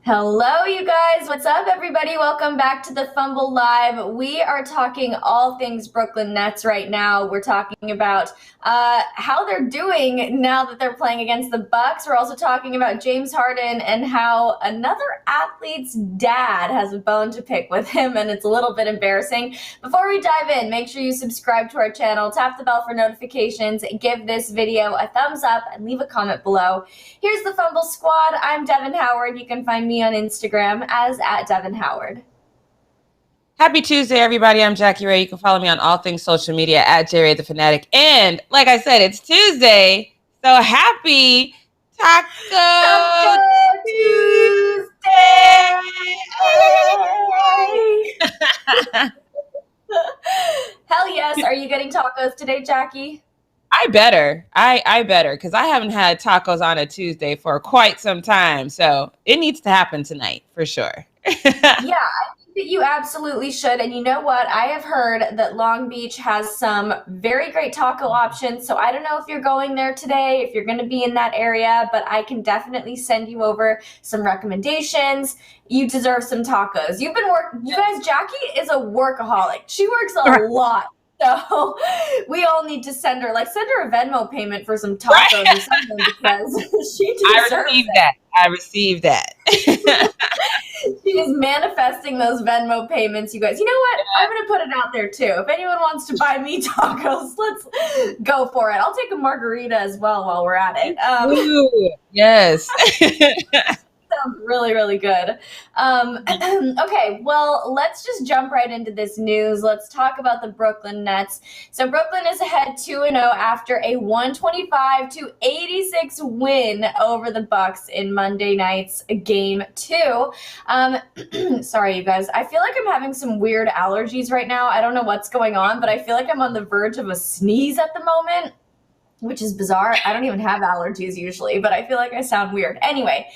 Hello, you guys. What's up, everybody? Welcome back to the Fumble Live. We are talking all things Brooklyn Nets right now. We're talking about how they're doing now that they're playing against the Bucks. We're also talking about James Harden and how another athlete's dad has a bone to pick with him, and it's a little bit embarrassing. Before we dive in, make sure you subscribe to our channel, tap the bell for notifications, give this video a thumbs up, and leave a comment below. Here's the Fumble Squad. I'm Devin Howard. You can find me on Instagram as @DevinHoward. Happy Tuesday, everybody. I'm Jackie Ray. You can follow me on all things social media at JRay the Fanatic. And like I said, it's Tuesday. So happy Taco Tuesday. Hell yes. Are you getting tacos today, Jackie? I better, because I haven't had tacos on a Tuesday for quite some time. So it needs to happen tonight for sure. Yeah, I think that you absolutely should. And you know what? I have heard that Long Beach has some very great taco options. So I don't know if you're going there today, if you're going to be in that area, but I can definitely send you over some recommendations. You deserve some tacos. You've been you guys, Jackie is a workaholic. She works a lot. So we all need to send her a Venmo payment for some tacos or something because she deserves it. I received that. She is manifesting those Venmo payments, you guys. You know what? I'm going to put it out there too. If anyone wants to buy me tacos, let's go for it. I'll take a margarita as well while we're at it. Ooh, yes. Sounds really, really good. Okay, well, let's just jump right into this news. Let's talk about the Brooklyn Nets. So Brooklyn is ahead 2-0 after a 125-86 win over the Bucks in Monday night's Game 2. Sorry, you guys. I feel like I'm having some weird allergies right now. I don't know what's going on, but I feel like I'm on the verge of a sneeze at the moment, which is bizarre. I don't even have allergies usually, but I feel like I sound weird. Anyway,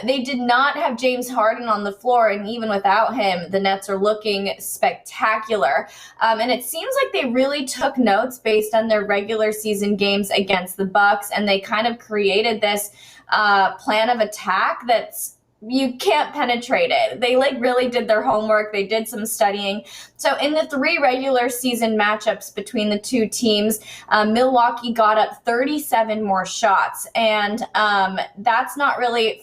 they did not have James Harden on the floor, and even without him, the Nets are looking spectacular. And it seems like they really took notes based on their regular season games against the Bucks, and they kind of created this plan of attack that's you can't penetrate it. They really did their homework. They did some studying. So in the 3 regular season matchups between the two teams, Milwaukee got up 37 more shots. And that's not really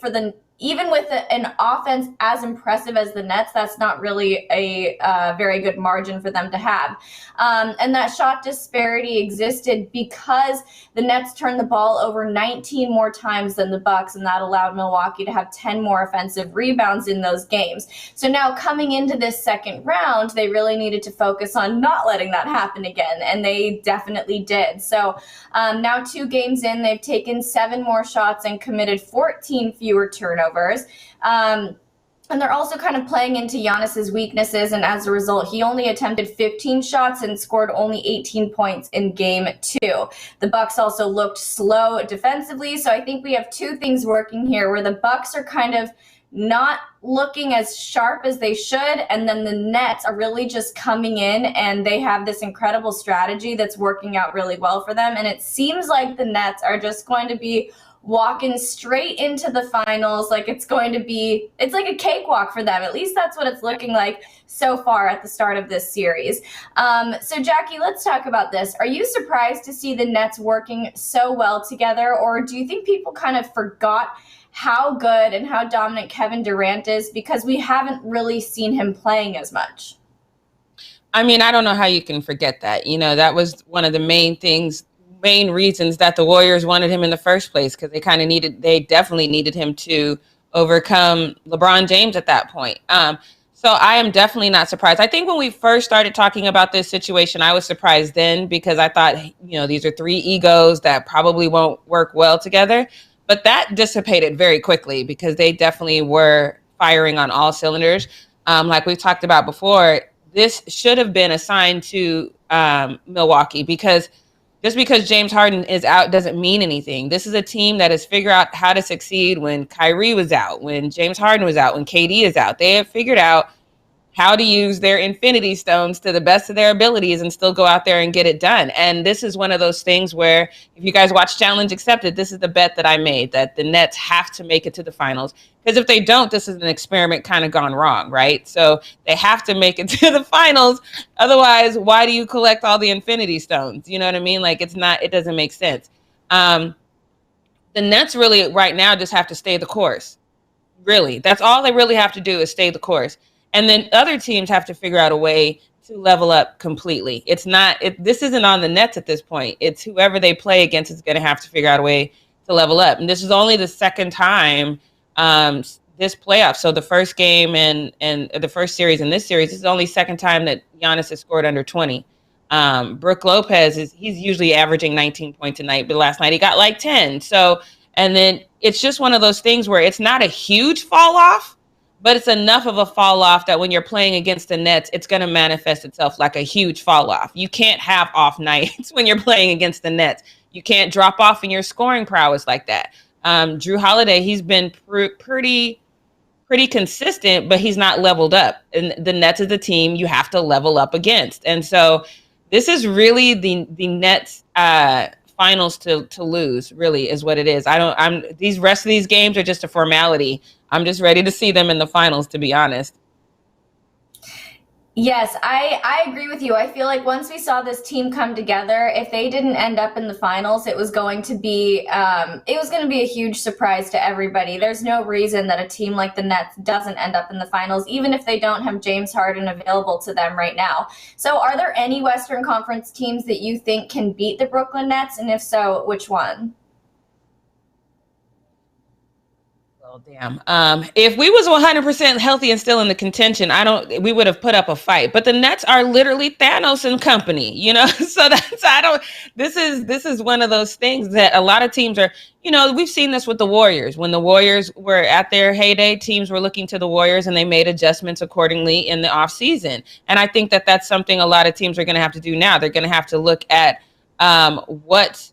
even with an offense as impressive as the Nets, that's not really a very good margin for them to have. And that shot disparity existed because the Nets turned the ball over 19 more times than the Bucks, and that allowed Milwaukee to have 10 more offensive rebounds in those games. So now coming into this second round, they really needed to focus on not letting that happen again, and they definitely did. So now 2 games in, they've taken 7 more shots and committed 14 fewer turnovers. And they're also kind of playing into Giannis's weaknesses, and as a result, he only attempted 15 shots and scored only 18 points in Game 2. The Bucks also looked slow defensively, so I think we have 2 things working here, where the Bucks are kind of not looking as sharp as they should, and then the Nets are really just coming in, and they have this incredible strategy that's working out really well for them, and it seems like the Nets are just going to be walking straight into the finals. It's like a cakewalk for them. At least that's what it's looking like so far at the start of this series. So Jackie, let's talk about this. Are you surprised to see the Nets working so well together, or do you think people kind of forgot how good and how dominant Kevin Durant is because we haven't really seen him playing as much? I mean, I don't know how you can forget that. That was one of the main reasons that the Warriors wanted him in the first place, because they definitely needed him to overcome LeBron James at that point. So I am definitely not surprised. I think when we first started talking about this situation, I was surprised then because I thought, these are 3 egos that probably won't work well together. But that dissipated very quickly because they definitely were firing on all cylinders. Like we've talked about before, this should have been assigned to Milwaukee, because just because James Harden is out doesn't mean anything. This is a team that has figured out how to succeed when Kyrie was out, when James Harden was out, when KD is out. They have figured out how to use their infinity stones to the best of their abilities and still go out there and get it done. And this is one of those things where, if you guys watch Challenge Accepted, this is the bet that I made, that the Nets have to make it to the finals. Because if they don't, this is an experiment kind of gone wrong, right? So they have to make it to the finals. Otherwise, why do you collect all the infinity stones? You know what I mean? Like, it doesn't make sense. The Nets really right now just have to stay the course. Really, that's all they really have to do, is stay the course. And then other teams have to figure out a way to level up completely. This isn't on the Nets at this point. It's whoever they play against is going to have to figure out a way to level up. And this is only the second time this playoff. So the first game and the first series in this series, this is the only second time that Giannis has scored under 20. Brook Lopez, he's usually averaging 19 points a night, but last night he got like 10. So, and then it's just one of those things where it's not a huge fall off, but it's enough of a fall off that when you're playing against the Nets, it's going to manifest itself like a huge fall off. You can't have off nights when you're playing against the Nets. You can't drop off in your scoring prowess like that. Drew Holiday, he's been pretty consistent, but he's not leveled up. And the Nets is a team you have to level up against. And so this is really the Nets finals to lose, really, is what it is. These rest of these games are just a formality. I'm just ready to see them in the finals, to be honest. Yes, I agree with you. I feel like once we saw this team come together, if they didn't end up in the finals, it was going to be a huge surprise to everybody. There's no reason that a team like the Nets doesn't end up in the finals, even if they don't have James Harden available to them right now. So are there any Western Conference teams that you think can beat the Brooklyn Nets? And if so, which one? Damn. If we was 100% healthy and still in the contention, we would have put up a fight. But the Nets are literally Thanos and company, you know? So this is one of those things that a lot of teams are, you know, we've seen this with the Warriors. When the Warriors were at their heyday, teams were looking to the Warriors and they made adjustments accordingly in the off season. And I think that that's something a lot of teams are going to have to do now. They're going to have to look at what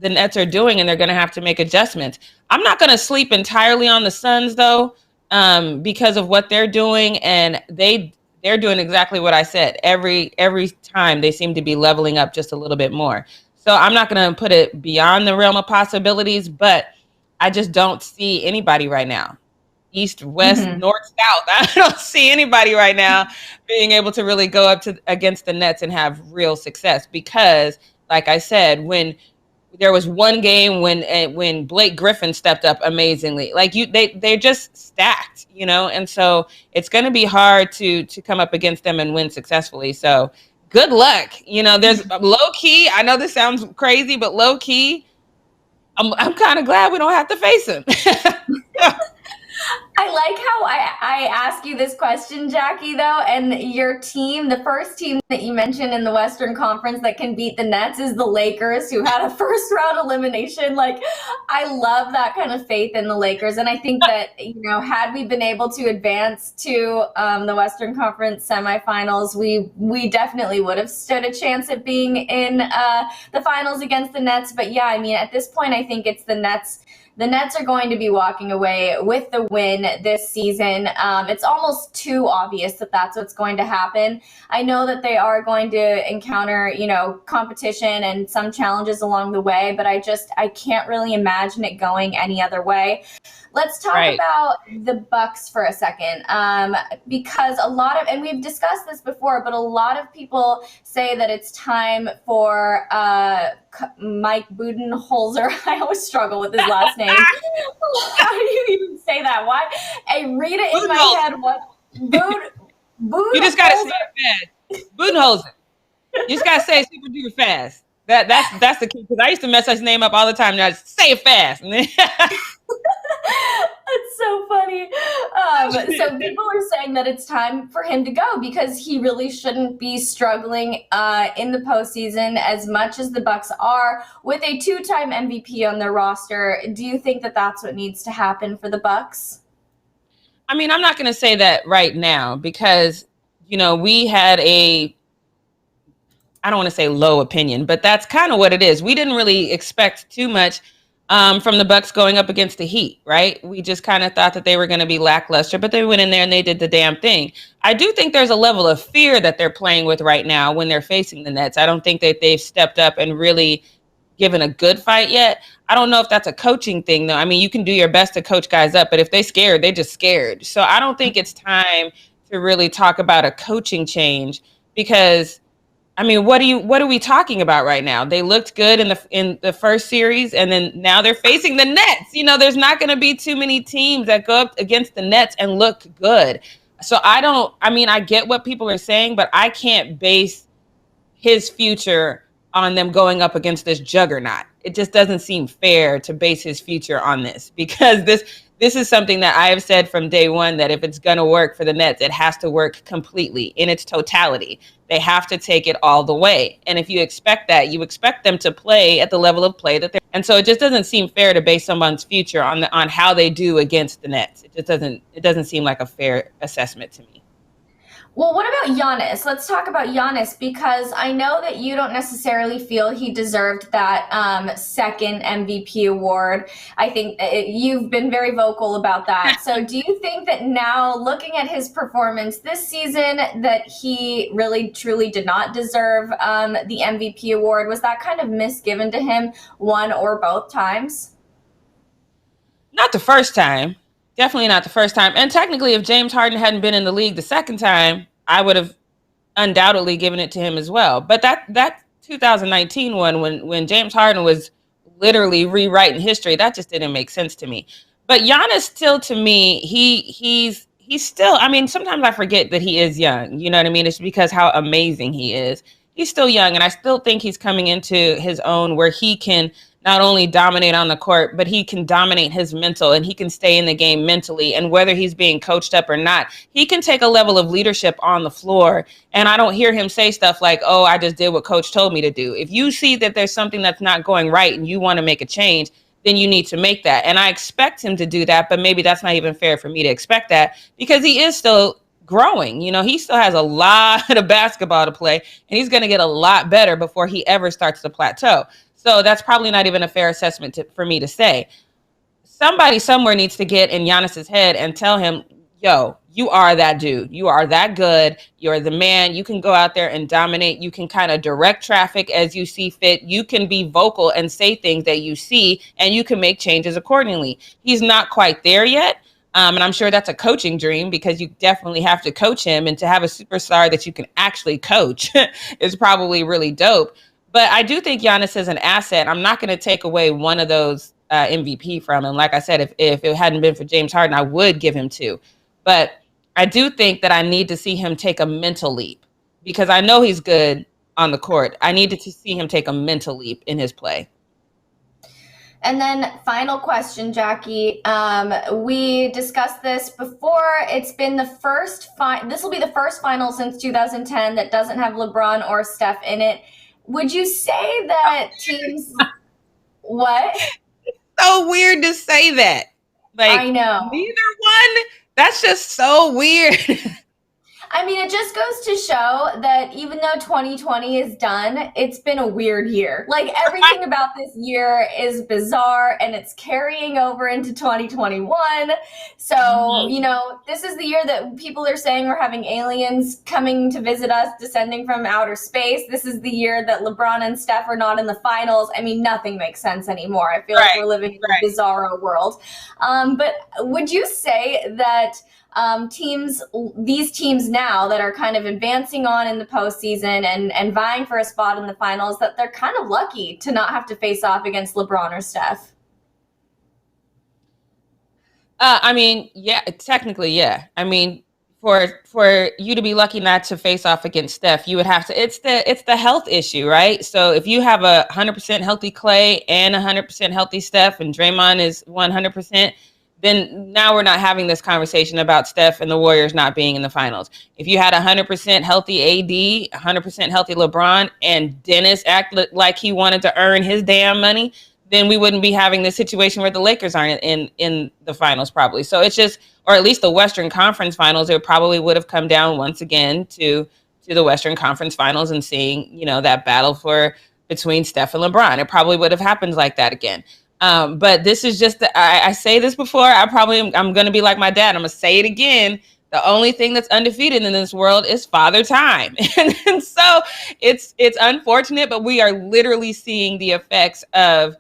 the Nets are doing, and they're going to have to make adjustments. I'm not going to sleep entirely on the Suns, though, because of what they're doing, and they're doing exactly what I said. Every time they seem to be leveling up just a little bit more. So I'm not going to put it beyond the realm of possibilities, but I just don't see anybody right now. East, west, north, south. I don't see anybody right now being able to really go up against the Nets and have real success, because, like I said, when there was one game when Blake Griffin stepped up amazingly. Like they're just stacked, you know, and so it's going to be hard to come up against them and win successfully. So good luck. You know, there's low key. I know this sounds crazy, but low key, I'm kind of glad we don't have to face him. I like how I ask you this question, Jackie, though, and your team, the first team that you mentioned in the Western Conference that can beat the Nets is the Lakers, who had a first-round elimination. Like, I love that kind of faith in the Lakers, and I think that, you know, had we been able to advance to the Western Conference semifinals, we definitely would have stood a chance at being in the finals against the Nets. But, yeah, I mean, at this point, I think it's the Nets. The Nets are going to be walking away with the win this season. It's almost too obvious that that's what's going to happen. I know that they are going to encounter, you know, competition and some challenges along the way, but I can't really imagine it going any other way. Let's talk about the Bucks for a second, because and we've discussed this before, but a lot of people say that it's time for Mike Budenholzer. I always struggle with his last name. How do you even say that? Why? I read it in my head. What? You just got to say it fast. Budenholzer. You just got to say it super duper fast. That's the key, because I used to mess his name up all the time. Now I just say it fast. That's so funny. So people are saying that it's time for him to go because he really shouldn't be struggling in the postseason as much as the Bucks are with a two-time MVP on their roster. Do you think that that's what needs to happen for the Bucks? I mean, I'm not going to say that right now because, you know, we had I don't want to say low opinion, but that's kind of what it is. We didn't really expect too much from the Bucks going up against the Heat, right? We just kind of thought that they were going to be lackluster, but they went in there and they did the damn thing. I do think there's a level of fear that they're playing with right now when they're facing the Nets. I don't think that they've stepped up and really given a good fight yet. I don't know if that's a coaching thing, though. I mean, you can do your best to coach guys up, but if they're scared, they're just scared. So I don't think it's time to really talk about a coaching change because I mean, what are we talking about right now? They looked good in the first series, and then now they're facing the Nets. You know, there's not going to be too many teams that go up against the Nets and look good. So I get what people are saying, but I can't base his future on them going up against this juggernaut. It just doesn't seem fair to base his future on this because this is something that I have said from day one, that if it's going to work for the Nets, it has to work completely in its totality. They have to take it all the way. And if you expect that, you expect them to play at the level of play that they're. And so it just doesn't seem fair to base someone's future on how they do against the Nets. It doesn't seem like a fair assessment to me. Well, what about Giannis? Let's talk about Giannis because I know that you don't necessarily feel he deserved that second MVP award. I think you've been very vocal about that. So do you think that now, looking at his performance this season, that he really, truly did not deserve the MVP award? Was that kind of misgiven to him one or both times? Not the first time. Definitely not the first time. And technically, if James Harden hadn't been in the league the second time, I would have undoubtedly given it to him as well. But that 2019 one, when James Harden was literally rewriting history, that just didn't make sense to me. But Giannis still, to me, he's still, I mean, sometimes I forget that he is young. You know what I mean? It's because how amazing he is. He's still young, and I still think he's coming into his own where he can not only dominate on the court, but he can dominate his mental and he can stay in the game mentally. And whether he's being coached up or not, he can take a level of leadership on the floor. And I don't hear him say stuff like, oh, I just did what coach told me to do. If you see that there's something that's not going right and you want to make a change, then you need to make that. And I expect him to do that, but maybe that's not even fair for me to expect that because he is still growing. You know, he still has a lot of basketball to play and he's going to get a lot better before he ever starts to plateau. So that's probably not even a fair assessment for me to say. Somebody somewhere needs to get in Giannis's head and tell him, yo, you are that dude. You are that good. You're the man. You can go out there and dominate. You can kind of direct traffic as you see fit. You can be vocal and say things that you see, and you can make changes accordingly. He's not quite there yet. And I'm sure that's a coaching dream because you definitely have to coach him, and to have a superstar that you can actually coach is probably really dope. But I do think Giannis is an asset. I'm not going to take away one of those MVP from him. Like I said, if it hadn't been for James Harden, I would give him two. But I do think that I need to see him take a mental leap because I know he's good on the court. I needed to see him take a mental leap in his play. And then final question, Jackie. We discussed this before. It's been the first this will be the first final since 2010 that doesn't have LeBron or Steph in it. Would you say that teams what? It's so weird to say that. Like, I know. Neither one. That's just so weird. I mean, it just goes to show that even though 2020 is done, it's been a weird year. Like, everything about this year is bizarre, and it's carrying over into 2021. So, you know, this is the year that people are saying we're having aliens coming to visit us, descending from outer space. This is the year that LeBron and Steph are not in the finals. I mean, nothing makes sense anymore. I feel like we're living in a bizarro world. But would you say that these teams now that are kind of advancing on in the postseason and vying for a spot in the finals, that they're kind of lucky to not have to face off against LeBron or Steph? I mean, yeah, technically, yeah. I mean, for you to be lucky not to face off against Steph, you would have to. It's the health issue, right? So if you have 100% healthy Clay and 100% healthy Steph, and Draymond is 100%. Then now we're not having this conversation about Steph and the Warriors not being in the finals. If you had 100% healthy AD, 100% healthy LeBron, and Dennis acted like he wanted to earn his damn money, then we wouldn't be having this situation where the Lakers aren't in the finals probably. So it's just, or at least the Western Conference Finals, it probably would have come down once again to the Western Conference Finals and seeing, you know, that battle between Steph and LeBron. It probably would have happened like that again. But this is just, I say this before, I'm going to be like my dad. I'm going to say it again. The only thing that's undefeated in this world is father time. And so it's unfortunate, but we are literally seeing the effects of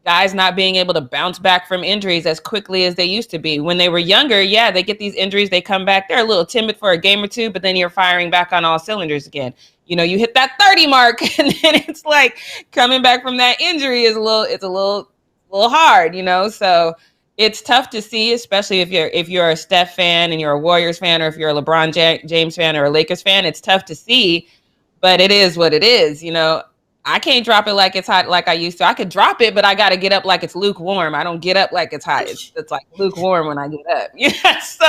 guys not being able to bounce back from injuries as quickly as they used to be. When they were younger, yeah, they get these injuries, they come back, they're a little timid for a game or two, but then you're firing back on all cylinders again. You know, you hit that 30 mark, and then it's like coming back from that injury is a little hard, you know. So it's tough to see, especially if you're a Steph fan and you're a Warriors fan, or if you're a LeBron James fan or a Lakers fan. It's tough to see, but it is what it is, you know. I can't drop it like it's hot like I used to. I could drop it, but I got to get up like it's lukewarm. I don't get up like it's hot. It's like lukewarm when I get up. Yeah, so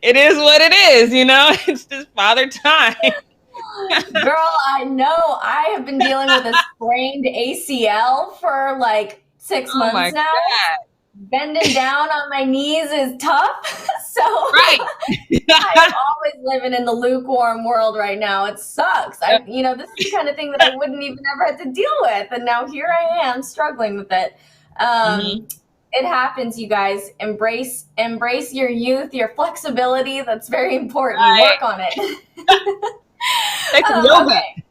it is what it is, you know. It's just father time. Girl, I know. I have been dealing with a sprained ACL for like 6 months now. God. Bending down on my knees is tough. So right. I'm always living in the lukewarm world right now. It sucks. This is the kind of thing that I wouldn't even ever have to deal with. And now here I am struggling with it. It happens, you guys. Embrace your youth, your flexibility. That's very important. Right. Work on it. Take some yoga. Okay.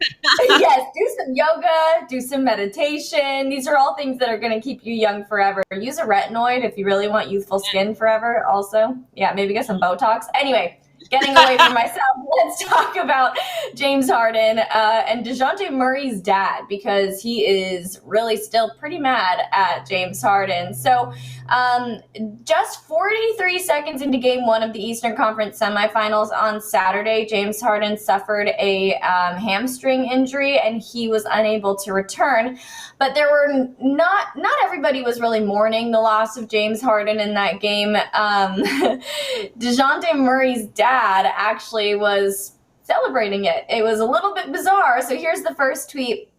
Yes, do some yoga, do some meditation. These are all things that are going to keep you young forever. Use a retinoid if you really want youthful skin forever also. Yeah, maybe get some Botox. Anyway, getting away from myself, let's talk about James Harden and DeJounte Murray's dad, because he is really still pretty mad at James Harden. So just 43 seconds into game 1 of the Eastern Conference semifinals on Saturday, James Harden suffered a hamstring injury and he was unable to return. But there were not everybody was really mourning the loss of James Harden in that game. DeJounte Murray's dad actually was celebrating it. It was a little bit bizarre. So here's the first tweet.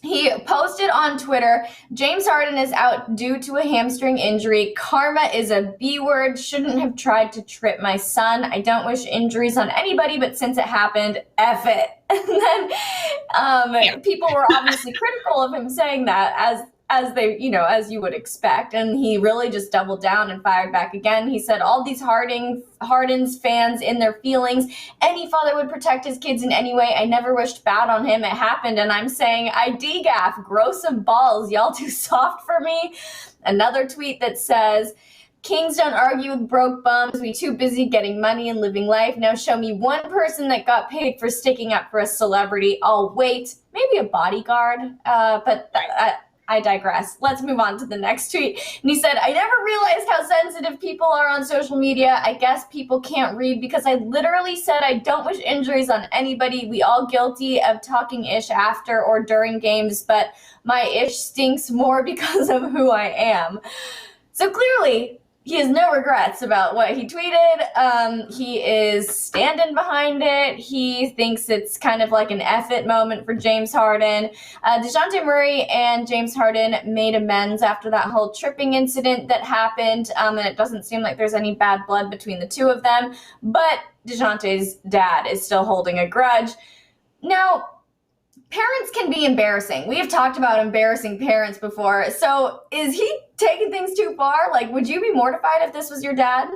He posted on Twitter, James Harden is out due to a hamstring injury. Karma is a B word. Shouldn't have tried to trip my son. I don't wish injuries on anybody, but since it happened, F it. And then people were obviously critical of him saying that, as you would expect. And he really just doubled down and fired back again. He said, all these Hardens fans in their feelings, any father would protect his kids in any way. I never wished bad on him. It happened. And I'm saying, I degaff, grow some balls. Y'all too soft for me. Another tweet that says, Kings don't argue with broke bums. We too busy getting money and living life. Now show me one person that got paid for sticking up for a celebrity. I'll wait. Maybe a bodyguard. I digress. Let's move on to the next tweet. And he said, I never realized how sensitive people are on social media. I guess people can't read because I literally said I don't wish injuries on anybody. We all guilty of talking ish after or during games, but my ish stinks more because of who I am. So clearly, he has no regrets about what he tweeted. He is standing behind it. He thinks it's kind of like an F it moment for James Harden. DeJounte Murray and James Harden made amends after that whole tripping incident that happened. And it doesn't seem like there's any bad blood between the two of them. But DeJounte's dad is still holding a grudge. Now, parents can be embarrassing. We have talked about embarrassing parents before. So is he taking things too far? Like, would you be mortified if this was your dad?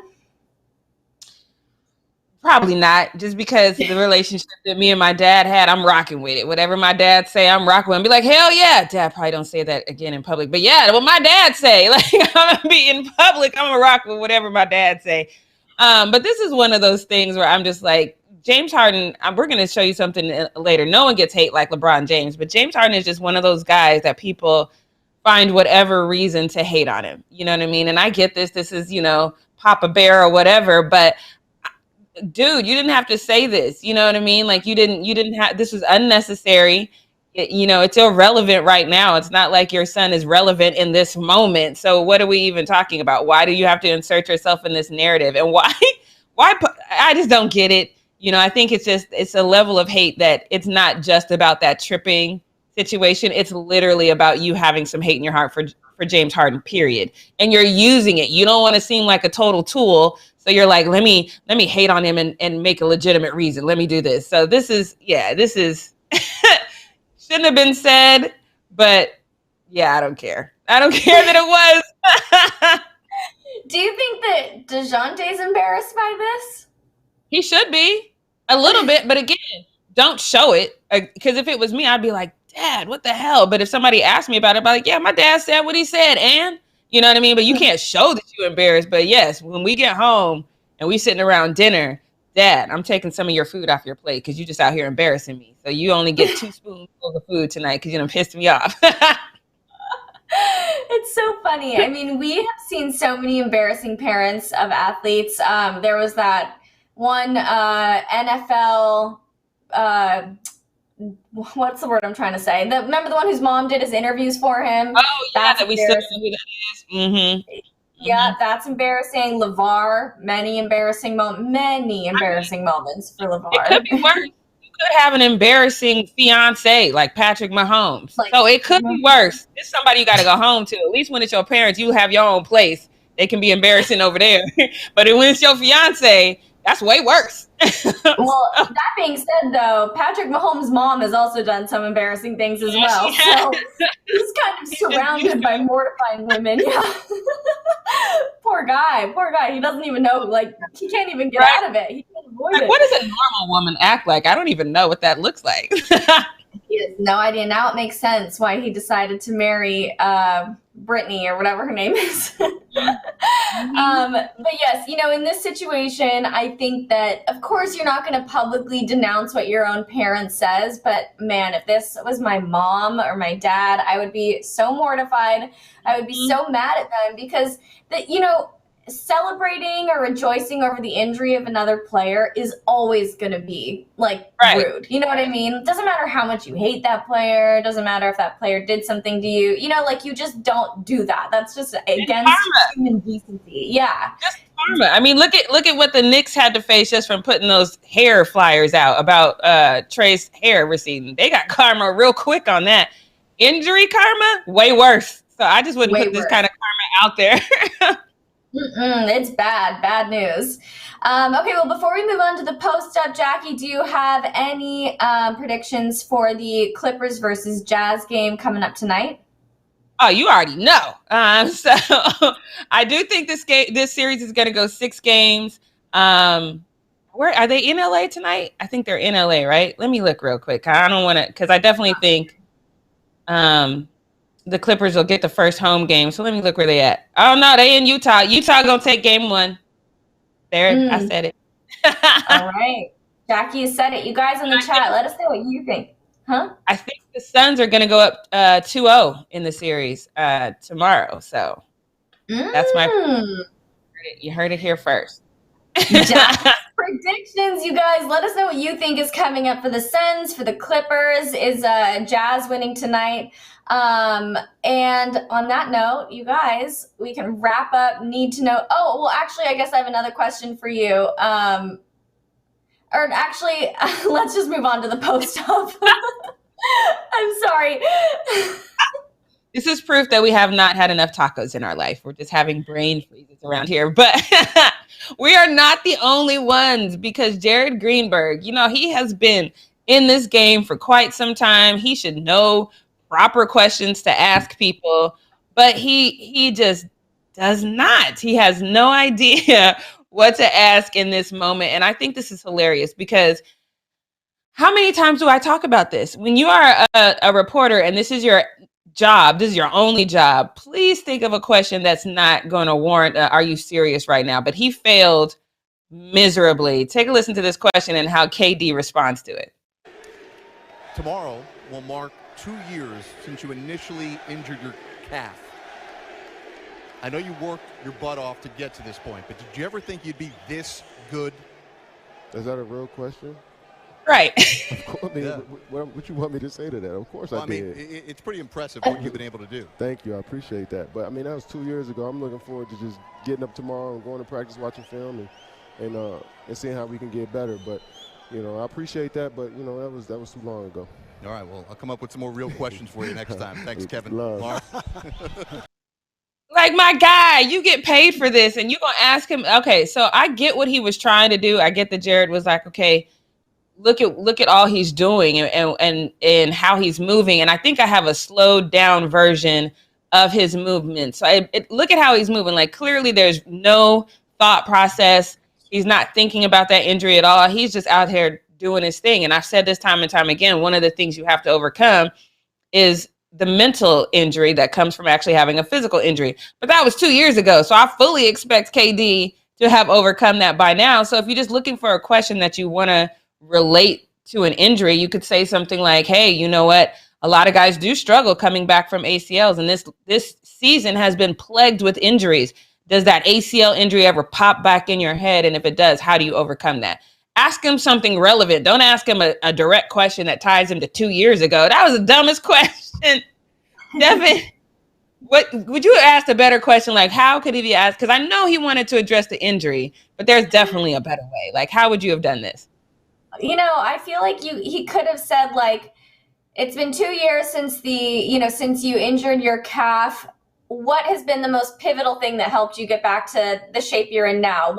Probably not. Just because the relationship that me and my dad had, I'm rocking with it. Whatever my dad say, I'm rocking with him. Be like, hell yeah. Dad probably don't say that again in public. But yeah, what my dad say, like, I'm going to be in public. I'm going to rock with whatever my dad say. But this is one of those things where I'm just like, James Harden, we're going to show you something later. No one gets hate like LeBron James, but James Harden is just one of those guys that people find whatever reason to hate on him. You know what I mean? And I get this. This is, Papa Bear or whatever, but dude, you didn't have to say this. You know what I mean? Like you didn't have, this was unnecessary. It's irrelevant right now. It's not like your son is relevant in this moment. So what are we even talking about? Why do you have to insert yourself in this narrative? And why, I just don't get it. I think it's a level of hate that it's not just about that tripping situation. It's literally about you having some hate in your heart for James Harden, period. And you're using it. You don't want to seem like a total tool. So you're like, let me hate on him and make a legitimate reason. Let me do this. So this is shouldn't have been said, but yeah, I don't care. I don't care that it was. Do you think that DeJounte's embarrassed by this? He should be a little bit, but again, don't show it. Because if it was me, I'd be like, Dad, what the hell? But if somebody asked me about it, I'd be like, yeah, my dad said what he said, and you know what I mean? But you can't show that you're embarrassed. But yes, when we get home and we sitting around dinner, Dad, I'm taking some of your food off your plate because you just out here embarrassing me. So you only get 2 spoonfuls of food tonight because you done pissed me off. It's so funny. I mean, we have seen so many embarrassing parents of athletes. There was that one NFL, what's the word I'm trying to say? Remember the one whose mom did his interviews for him? Oh, yeah, that we still know who that is. Mm-hmm. Yeah, that's embarrassing. LeVar, many embarrassing moments for LeVar. It could be worse. You could have an embarrassing fiance like Patrick Mahomes. So it could be worse. It's somebody you got to go home to. At least when it's your parents, you have your own place. They can be embarrassing over there. But when it's your fiance, that's way worse. Well, that being said, though, Patrick Mahomes' mom has also done some embarrassing things as well. So he's kind of surrounded by mortifying women. Yeah. Poor guy. He doesn't even know, like, he can't even get out of it. He can't avoid it. What does a normal woman act like? I don't even know what that looks like. He has no idea. Now it makes sense why he decided to marry Brittany or whatever her name is. But yes, in this situation, I think that, of course, you're not going to publicly denounce what your own parent says. But man, if this was my mom or my dad, I would be so mortified. I would be so mad at them because celebrating or rejoicing over the injury of another player is always going to be rude. You know what I mean? It doesn't matter how much you hate that player. It doesn't matter if that player did something to you. You just don't do that. That's just against human decency. Yeah. Just karma. I mean, look at what the Knicks had to face just from putting those hair flyers out about Trey's hair receding. They got karma real quick on that. Injury karma, way worse. So I just wouldn't put this kind of karma out there. It's bad news. Okay, well, before we move on to the post-up, Jackie, do you have any predictions for the Clippers versus Jazz game coming up tonight? Oh, you already know. So I do think this series is going to go 6 games. Where are they in LA tonight? I think they're in LA, right? Let me look real quick. I don't want to, because I definitely think the Clippers will get the first home game. So let me look where they at. Oh no, they in Utah. Utah gonna take game 1. There, I said it. All right, Jackie said it. You guys in the chat, let us know what you think. Huh? I think the Suns are gonna go up 2-0 in the series tomorrow. So that's my. You heard it here first. Predictions, you guys. Let us know what you think is coming up for the Suns, for the Clippers. Is Jazz winning tonight? And on that note, you guys, we can wrap up Need to Know. Oh, well, actually, I guess I have another question for you. Or actually, let's just move on to the post-up. I'm sorry. This is proof that we have not had enough tacos in our life. We're just having brain freezes around here. But we are not the only ones, because Jared Greenberg, he has been in this game for quite some time. He should know proper questions to ask people, but he just does not. He has no idea what to ask in this moment. And I think this is hilarious because how many times do I talk about this? When you are a reporter and this is your job, this is your only job, please think of a question that's not going to warrant, are you serious right now? But he failed miserably. Take a listen to this question and how KD responds to it. Tomorrow will mark 2 years since you initially injured your calf. I know you worked your butt off to get to this point, but did you ever think you'd be this good? Is that a real question? Right. Of course, I mean, what you want me to say to that? Of course I did. It's pretty impressive what you've been able to do. Thank you. I appreciate that. But, I mean, that was 2 years ago. I'm looking forward to just getting up tomorrow and going to practice, watching film, and seeing how we can get better. But, I appreciate that, but, that was too long ago. All right, well, I'll come up with some more real questions for you next time. Thanks, Kevin. Love. Like, my guy, you get paid for this, and you're going to ask him. Okay, so I get what he was trying to do. I get that Jared was like, okay, look at all he's doing and how he's moving. And I think I have a slowed down version of his movement. So look at how he's moving. Like, clearly there's no thought process. He's not thinking about that injury at all. He's just out here doing his thing. And I've said this time and time again, one of the things you have to overcome is the mental injury that comes from actually having a physical injury. But that was 2 years ago. So I fully expect KD to have overcome that by now. So if you're just looking for a question that you want to relate to an injury, you could say something like, hey, you know what? A lot of guys do struggle coming back from ACLs, and this season has been plagued with injuries. Does that ACL injury ever pop back in your head? And if it does, how do you overcome that? Ask him something relevant. Don't ask him a direct question that ties him to 2 years ago. That was the dumbest question. Devin, what would you have asked a better question? Like, how could he be asked? Because I know he wanted to address the injury, but there's definitely a better way. Like, how would you have done this? I feel like he could have said, like, it's been 2 years since since you injured your calf. What has been the most pivotal thing that helped you get back to the shape you're in now?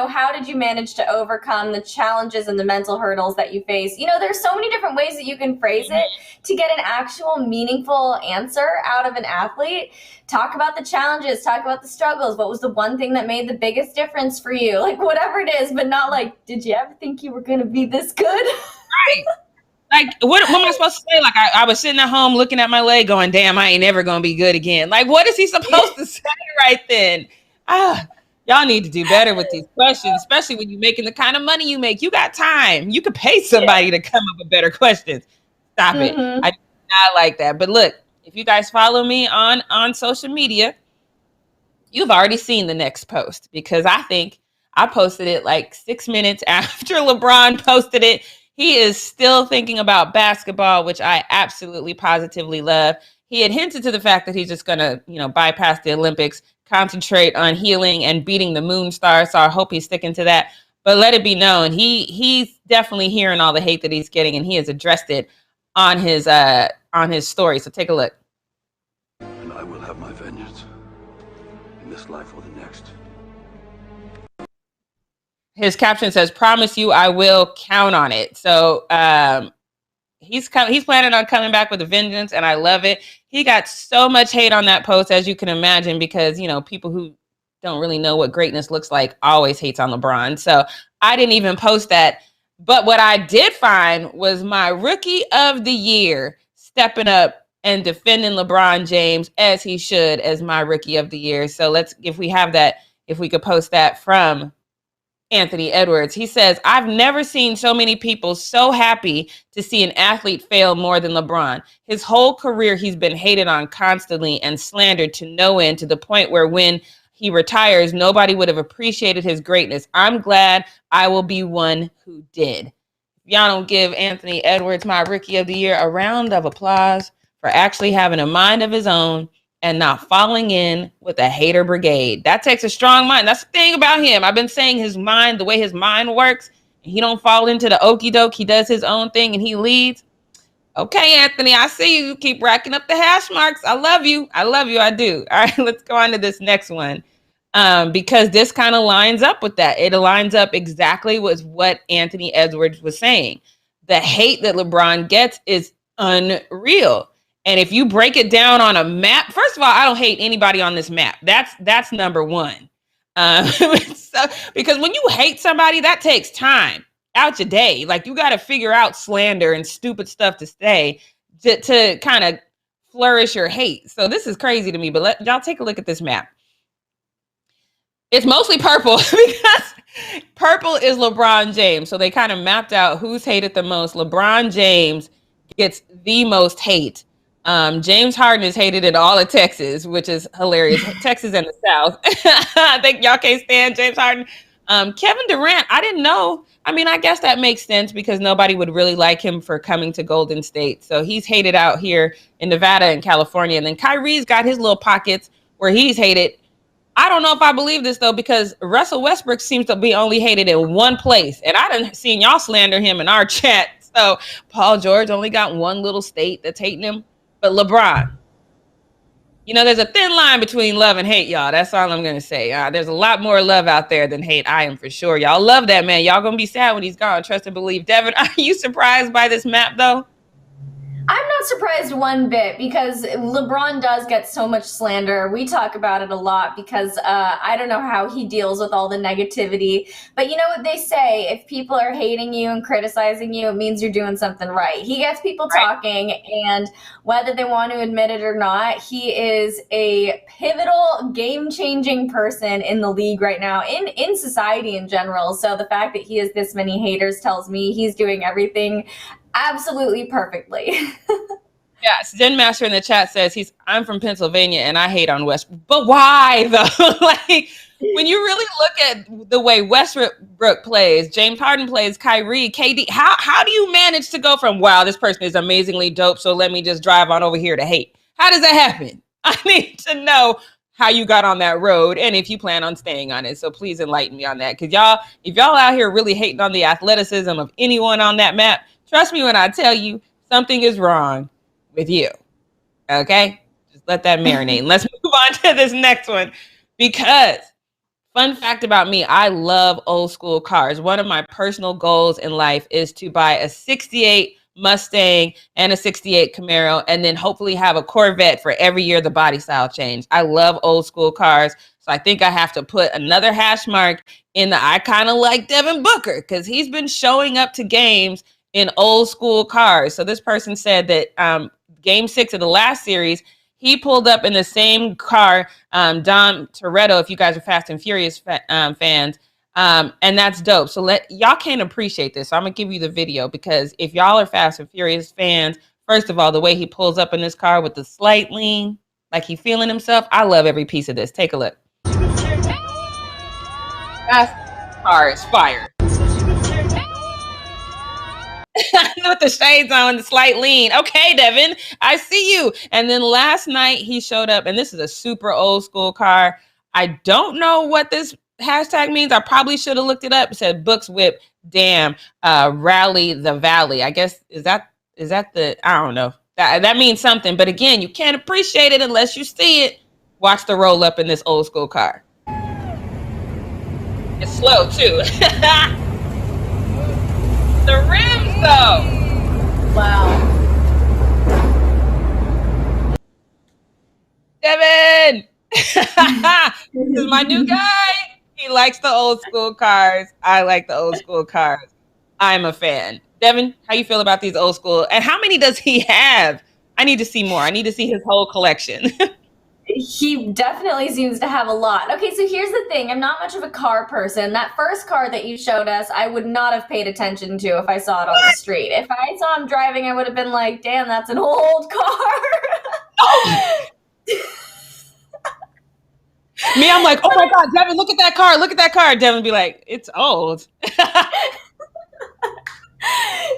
How did you manage to overcome the challenges and the mental hurdles that you face? There's so many different ways that you can phrase it to get an actual meaningful answer out of an athlete. Talk about the challenges, talk about the struggles. What was the one thing that made the biggest difference for you? Like, whatever it is, but not like, did you ever think you were going to be this good? Right. Like, what am I supposed to say? Like, I was sitting at home looking at my leg going, damn, I ain't never going to be good again. Like, what is he supposed to say right then? Y'all need to do better with these questions, especially when you're making the kind of money you make. You got time. You could pay somebody to come up with better questions. Stop it. I do not like that. But look, if you guys follow me on social media, you've already seen the next post, because I think I posted it like 6 minutes after LeBron posted it. He is still thinking about basketball, which I absolutely positively love. He had hinted to the fact that he's just going to, bypass the Olympics, concentrate on healing and beating the Moon Star. So I hope he's sticking to that. But let it be known, he's definitely hearing all the hate that he's getting, and he has addressed it on his story. So take a look. And I will have my vengeance in this life or the next. His caption says, promise you I will, count on it. So he's planning on coming back with a vengeance, and I love it. He got so much hate on that post, as you can imagine, because, people who don't really know what greatness looks like always hates on LeBron. So I didn't even post that. But what I did find was my rookie of the year stepping up and defending LeBron James as he should as my rookie of the year. So if we could post that from Anthony Edwards. He says, I've never seen so many people so happy to see an athlete fail more than LeBron. His whole career, he's been hated on constantly and slandered to no end, to the point where when he retires, nobody would have appreciated his greatness. I'm glad I will be one who did. Y'all don't give Anthony Edwards, my rookie of the year, a round of applause for actually having a mind of his own and not falling in with a hater brigade. That takes a strong mind. That's the thing about him. I've been saying his mind, the way his mind works, he don't fall into the okie doke. He does his own thing and he leads. Okay, Anthony, I see you. Keep racking up the hash marks. I love you. I do. All right, let's go on to this next one. Because this kind of lines up with that. It lines up exactly with what Anthony Edwards was saying. The hate that LeBron gets is unreal. And if you break it down on a map, first of all, I don't hate anybody on this map. That's number one. Because when you hate somebody, that takes time out your day. Like, you got to figure out slander and stupid stuff to say to kind of flourish your hate. So this is crazy to me, but y'all take a look at this map. It's mostly purple because purple is LeBron James. So they kind of mapped out who's hated the most. LeBron James gets the most hate. James Harden is hated in all of Texas, which is hilarious. Texas and the South. I think y'all can't stand James Harden. Kevin Durant, I didn't know. I mean, I guess that makes sense because nobody would really like him for coming to Golden State. So he's hated out here in Nevada and California. And then Kyrie's got his little pockets where he's hated. I don't know if I believe this, though, because Russell Westbrook seems to be only hated in one place. And I done seen y'all slander him in our chat. So Paul George only got one little state that's hating him. But LeBron, there's a thin line between love and hate, y'all. That's all I'm going to say. There's a lot more love out there than hate. I am for sure. Y'all love that man. Y'all going to be sad when he's gone. Trust and believe. Devin, are you surprised by this map, though? I'm not surprised one bit because LeBron does get so much slander. We talk about it a lot because I don't know how he deals with all the negativity. But you know what they say, if people are hating you and criticizing you, it means you're doing something right. He gets people talking, and whether they want to admit it or not, he is a pivotal, game-changing person in the league right now, in society in general. So the fact that he has this many haters tells me he's doing everything absolutely perfectly. Yes, Zen Master in the chat says I'm from Pennsylvania and I hate on Westbrook. But why though? Like when you really look at the way Westbrook plays, James Harden plays, Kyrie, KD, how do you manage to go from wow, this person is amazingly dope, so let me just drive on over here to hate? How does that happen? I need to know how you got on that road and if you plan on staying on it. So please enlighten me on that. Because if y'all out here really hating on the athleticism of anyone on that map, trust me when I tell you something is wrong with you. Okay? Just let that marinate. And let's move on to this next one. Because, fun fact about me, I love old school cars. One of my personal goals in life is to buy a 68 Mustang and a 68 Camaro, and then hopefully have a Corvette for every year the body style change. I love old school cars. So I think I have to put another hash mark in the I kind of like Devin Booker because he's been showing up to games in old school cars. So this person said that game 6 of the last series, he pulled up in the same car, Dom Toretto, if you guys are Fast and Furious fans, and that's dope. So y'all can't appreciate this. So I'm going to give you the video because if y'all are Fast and Furious fans, first of all, the way he pulls up in this car with the slight lean, like he feeling himself, I love every piece of this. Take a look. That car is fire. With the shades on, the slight lean. Okay, Devin, I see you. And then last night he showed up, and this is a super old school car. I don't know what this hashtag means. I probably should have looked it up. It said Books Whip, damn, rally the valley. I guess, is that the, I don't know. That means something. But again, you can't appreciate it unless you see it. Watch the roll up in this old school car. It's slow too. The rims, though. Wow. Devin! This is my new guy. He likes the old school cars. I like the old school cars. I'm a fan. Devin, how you feel about these old school? And how many does he have? I need to see more. I need to see his whole collection. He definitely seems to have a lot. Okay, so here's the thing. I'm not much of a car person. That first car that you showed us, I would not have paid attention to if I saw it on the street. If I saw him driving, I would have been like, damn, that's an old car. Oh. Me, I'm like, oh my God, Devin, look at that car. Look at that car. Devin be like, it's old.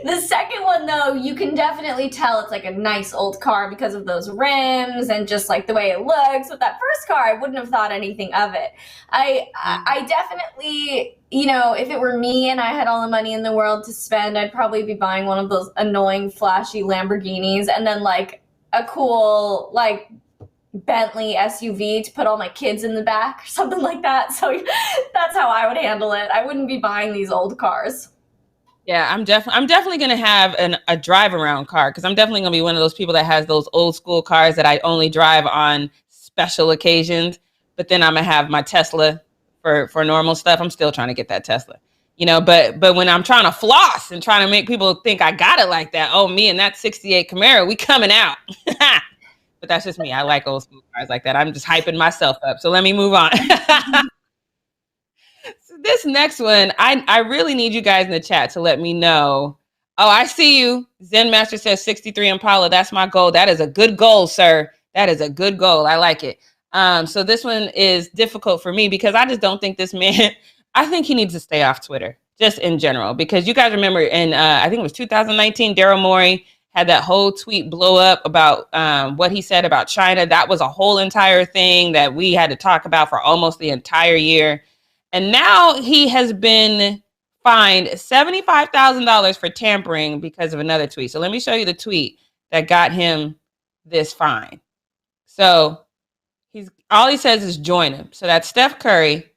The second one, though, you can definitely tell it's like a nice old car because of those rims and just like the way it looks. With that first car, I wouldn't have thought anything of it. I definitely, you know, if it were me and I had all the money in the world to spend, I'd probably be buying one of those annoying, flashy Lamborghinis and then like a cool, like, Bentley SUV to put all my kids in the back or something like that. So that's how I would handle it. I wouldn't be buying these old cars. Yeah, I'm definitely going to have a drive around car because I'm definitely going to be one of those people that has those old school cars that I only drive on special occasions. But then I'm going to have my Tesla for normal stuff. I'm still trying to get that Tesla, you know, but when I'm trying to floss and trying to make people think I got it like that, oh, me and that 68 Camaro, we coming out. But that's just me. I like old school cars like that. I'm just hyping myself up. So let me move on. This next one, I really need you guys in the chat to let me know. Oh, I see you. Zen Master says 63 Impala. That's my goal. That is a good goal, sir. That is a good goal. I like it. So this one is difficult for me because I just don't think this man, I think he needs to stay off Twitter, just in general. Because you guys remember in, I think it was 2019, Daryl Morey had that whole tweet blow up about what he said about China. That was a whole entire thing that we had to talk about for almost the entire year. And now he has been fined $75,000 for tampering because of another tweet. So let me show you the tweet that got him this fine. So all he says is join him. So that's Steph Curry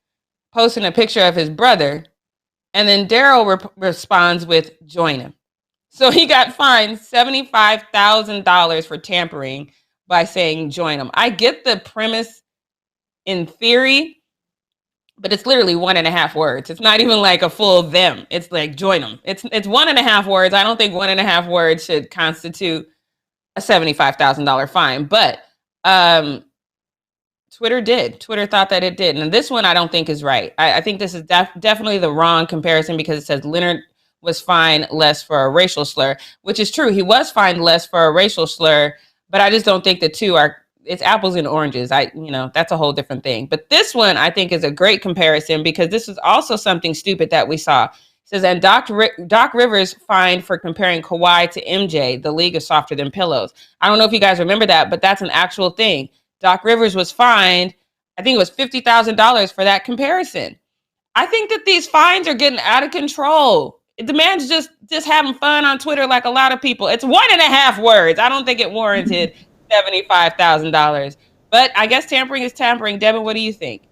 posting a picture of his brother. And then Daryl responds with join him. So he got fined $75,000 for tampering by saying join them. I get the premise in theory, but it's literally 1.5 words. It's not even like a full them. It's like join them. It's 1.5 words. I don't think 1.5 words should constitute a $75,000 fine, but Twitter did. Twitter thought that it did. And this one I don't think is right. I think this is definitely the wrong comparison because it says Leonard was fined less for a racial slur, which is true. He was fined less for a racial slur, but I just don't think the two are, it's apples and oranges. That's a whole different thing. But this one I think is a great comparison because this is also something stupid that we saw. It says, and Doc Rivers fined for comparing Kawhi to MJ. The league is softer than pillows. I don't know if you guys remember that, but that's an actual thing. Doc Rivers was fined, I think it was $50,000 for that comparison. I think that these fines are getting out of control. The man's just having fun on Twitter like a lot of people. It's 1.5 words. I don't think it warranted $75,000. But I guess tampering is tampering. Devin, what do you think?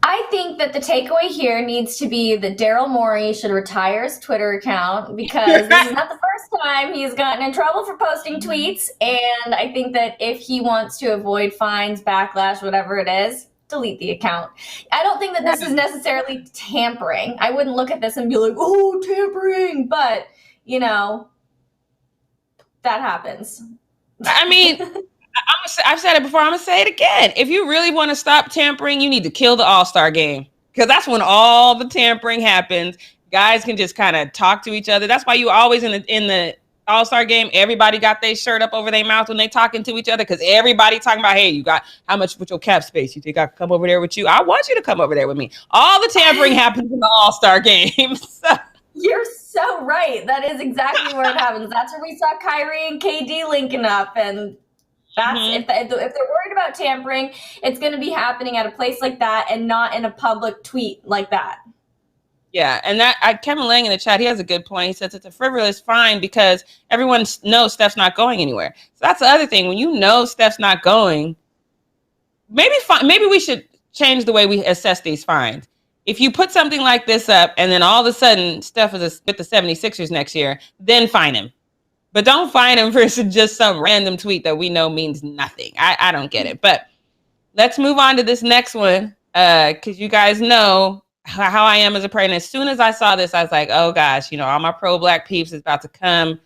I think that the takeaway here needs to be that Daryl Morey should retire his Twitter account because this is not the first time he's gotten in trouble for posting tweets. And I think that if he wants to avoid fines, backlash, whatever it is, delete the account. I don't think that this is necessarily tampering. I wouldn't look at this and be like, oh, tampering. But, that happens. I mean, I've said it before. I'm going to say it again. If you really want to stop tampering, you need to kill the All-Star game because that's when all the tampering happens. Guys can just kind of talk to each other. That's why you always in the All-Star game, everybody got their shirt up over their mouth when they talking to each other because everybody talking about, hey, you got how much with your cap space? You think I can come over there with you? I want you to come over there with me. All the tampering happens in the All-Star game. So. You're so right. That is exactly where it happens. That's where we saw Kyrie and KD linking up, and that's if they're worried about tampering, it's going to be happening at a place like that and not in a public tweet like that. Yeah, and Kevin Lang in the chat, he has a good point. He says it's a frivolous fine because everyone knows Steph's not going anywhere. So that's the other thing. When you know Steph's not going, maybe we should change the way we assess these fines. If you put something like this up and then all of a sudden Steph is with the 76ers next year, then fine him. But don't fine him for just some random tweet that we know means nothing. I don't get it. But let's move on to this next one because you guys know how I am as a person. As soon as I saw this, I was like, oh gosh, all my pro-black peeps is about to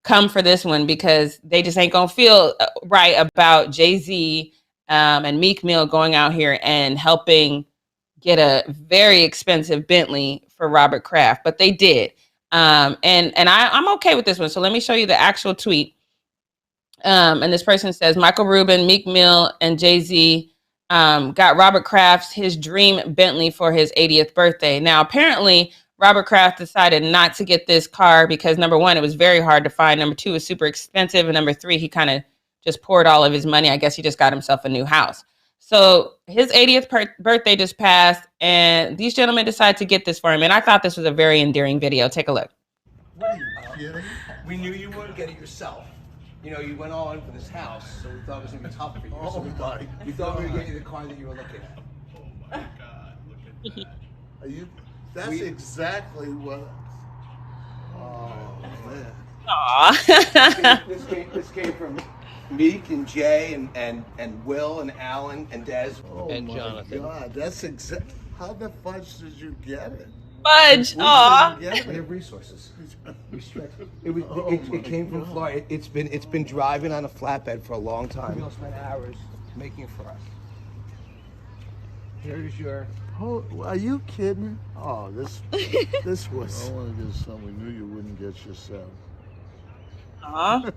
come for this one because they just ain't gonna feel right about Jay-Z and Meek Mill going out here and helping get a very expensive Bentley for Robert Kraft, but they did. And I'm okay with this one. So let me show you the actual tweet. And this person says, Michael Rubin, Meek Mill, and Jay-Z got Robert Kraft his dream Bentley for his 80th birthday. Now, apparently, Robert Kraft decided not to get this car because, number one, it was very hard to find. Number two, it was super expensive. And number three, he kind of just poured all of his money. I guess he just got himself a new house. So his 80th birthday just passed, and these gentlemen decided to get this for him. And I thought this was a very endearing video. Take a look. What are you kidding? We knew you wouldn't get it yourself. You went all in for this house, so we thought it was going to be tough for you. So we thought we were getting the car that you were looking at. Oh my God, look at that. That's exactly what. Oh, man. Aww. This came from Meek and Jay and Will and Alan and Des and Jonathan. God, that's exact. How the fudge did you get it? Fudge. Aw. We have resources. It came from Florida. It's been driving on a flatbed for a long time. We'll spend hours making it for us. Here's your. Oh, are you kidding? Oh, this was. I want to get something we knew you wouldn't get yourself. Aw.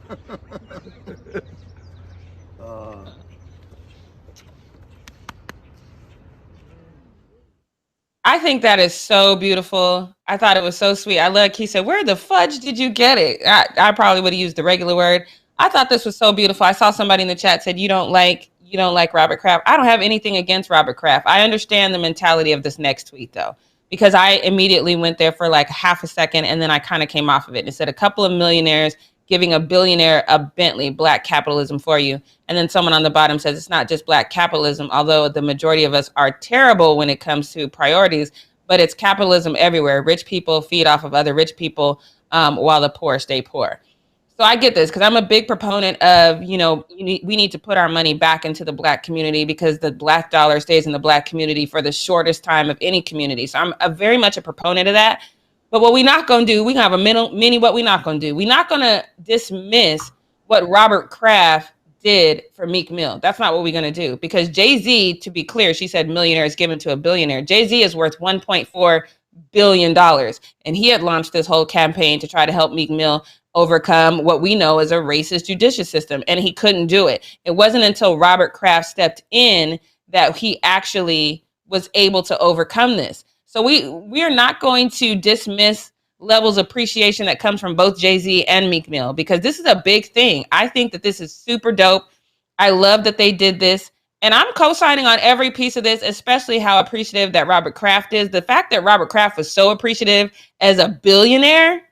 I think that is so beautiful. I thought it was so sweet. I love, he said, where the fudge did you get it? I probably would have used the regular word. I thought this was so beautiful. I saw somebody in the chat said, you don't like Robert Kraft. I don't have anything against Robert Kraft. I understand the mentality of this next tweet though, because I immediately went there for like half a second and then I kind of came off of it. It said a couple of millionaires giving a billionaire a Bentley, black capitalism for you. And then someone on the bottom says it's not just black capitalism, although the majority of us are terrible when it comes to priorities, but it's capitalism everywhere. Rich people feed off of other rich people. while the poor stay poor. So I get this because I'm a big proponent of, we need to put our money back into the Black community because the Black dollar stays in the Black community for the shortest time of any community. So I'm very much a proponent of that. But what we're not going to do, we have a mini what we're not going to do. We're not going to dismiss what Robert Kraft did for Meek Mill. That's not what we're going to do because Jay-Z, to be clear, she said millionaire is given to a billionaire. Jay-Z is worth $1.4 billion. And he had launched this whole campaign to try to help Meek Mill overcome what we know as a racist judicial system. And he couldn't do it. It wasn't until Robert Kraft stepped in that he actually was able to overcome this. So we are not going to dismiss levels of appreciation that comes from both Jay-Z and Meek Mill because this is a big thing. I think that this is super dope. I love that they did this. And I'm co-signing on every piece of this, especially how appreciative that Robert Kraft is. The fact that Robert Kraft was so appreciative as a billionaire,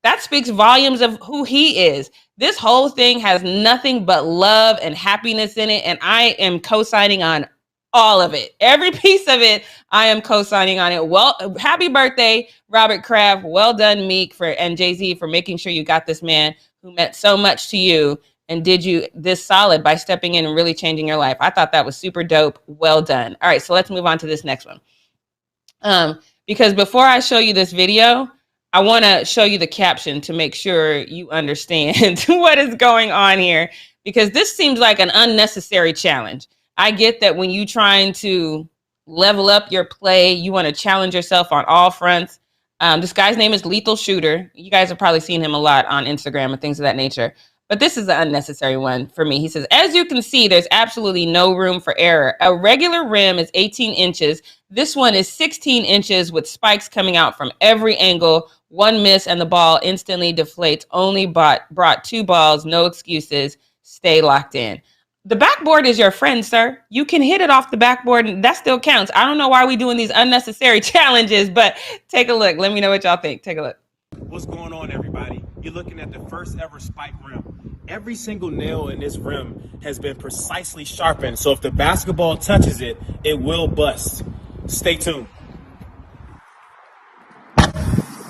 that speaks volumes of who he is. This whole thing has nothing but love and happiness in it. And I am co-signing on all of it. Every piece of it, I am co-signing on it. Well, happy birthday, Robert Kraft. Well done, Meek and Jay-Z for making sure you got this man who meant so much to you and did you this solid by stepping in and really changing your life. I thought that was super dope. Well done. All right, so let's move on to this next one. Because before I show you this video, I want to show you the caption to make sure you understand what is going on here, because this seems like an unnecessary challenge. I get that when you're trying to level up your play, you want to challenge yourself on all fronts. This guy's name is Lethal Shooter. You guys have probably seen him a lot on Instagram and things of that nature. But this is an unnecessary one for me. He says, as you can see, there's absolutely no room for error. A regular rim is 18 inches. This one is 16 inches with spikes coming out from every angle. One miss and the ball instantly deflates. Only brought 2 balls. No excuses. Stay locked in. The backboard is your friend, sir. You can hit it off the backboard and that still counts. I don't know why we're doing these unnecessary challenges, but take a look. Let me know what y'all think. Take a look. What's going on, everybody? You're looking at the first ever spike rim. Every single nail in this rim has been precisely sharpened, so if the basketball touches it, it will bust. Stay tuned.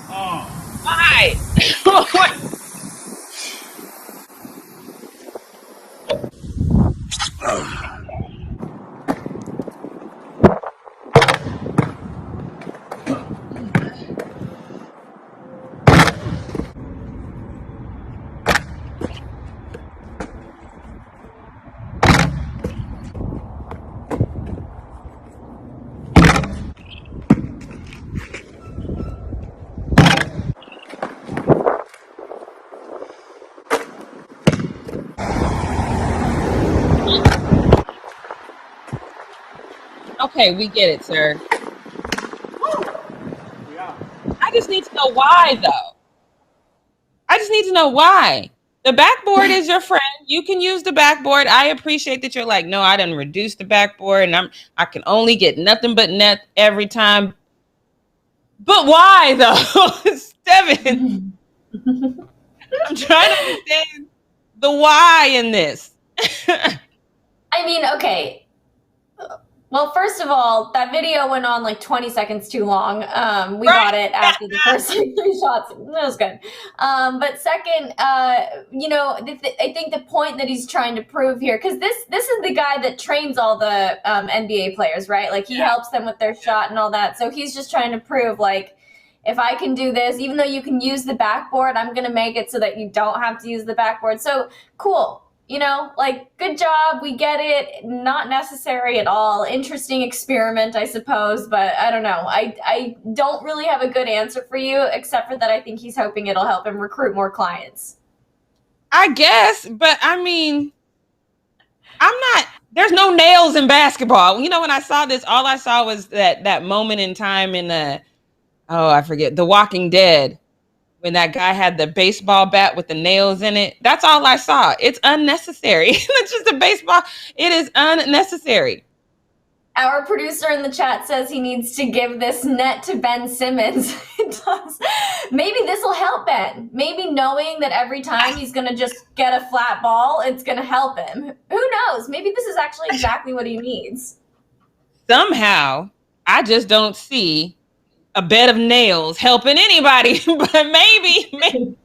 Oh, my. Okay, we get it, sir. I just need to know why, though. I just need to know why. The backboard is your friend. You can use the backboard. I appreciate that you're like, no, I didn't reduce the backboard, and I can only get nothing but net every time. But why, though, Steven? I'm trying to understand the why in this. I mean, okay. Well, first of all, that video went on like 20 seconds too long. We got it after the first 3 shots. That was good. But second, I think the point that he's trying to prove here, because this is the guy that trains all the NBA players, right? Like he helps them with their shot and all that. So he's just trying to prove, like, if I can do this, even though you can use the backboard, I'm going to make it so that you don't have to use the backboard. So cool. Like, good job. We get it. Not necessary at all. Interesting experiment, I suppose. But I don't know. I don't really have a good answer for you, except for that I think he's hoping it'll help him recruit more clients. I guess. But, I mean, there's no nails in basketball. When I saw this, all I saw was that moment in time in I forget, The Walking Dead. When that guy had the baseball bat with the nails in it. That's all I saw. It's unnecessary. It's just a baseball. It is unnecessary. Our producer in the chat says he needs to give this net to Ben Simmons. It does. Maybe this will help Ben. Maybe knowing that every time he's going to just get a flat ball, it's going to help him. Who knows? Maybe this is actually exactly what he needs. Somehow, I just don't see a bed of nails helping anybody, but maybe.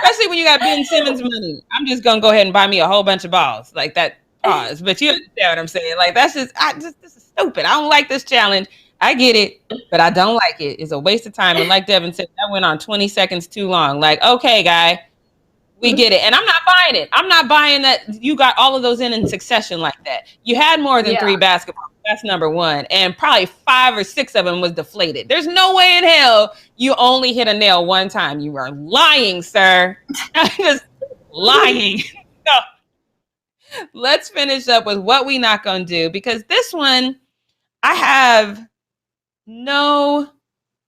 Especially when you got Ben Simmons money. I'm just gonna go ahead and buy me a whole bunch of balls like that. Pause. But you understand what I'm saying? Like that's just this is stupid. I don't like this challenge. I get it, but I don't like it. It's a waste of time. And like Devin said, that went on 20 seconds too long. Like, okay, guy, we get it. And I'm not buying it. I'm not buying that you got all of those in succession like that. You had more than 3 basketballs. That's number one. And probably 5 or 6 of them was deflated. There's no way in hell you only hit a nail one time. You are lying, sir. Just lying. No. Let's finish up with what we not going to do, because this one I have no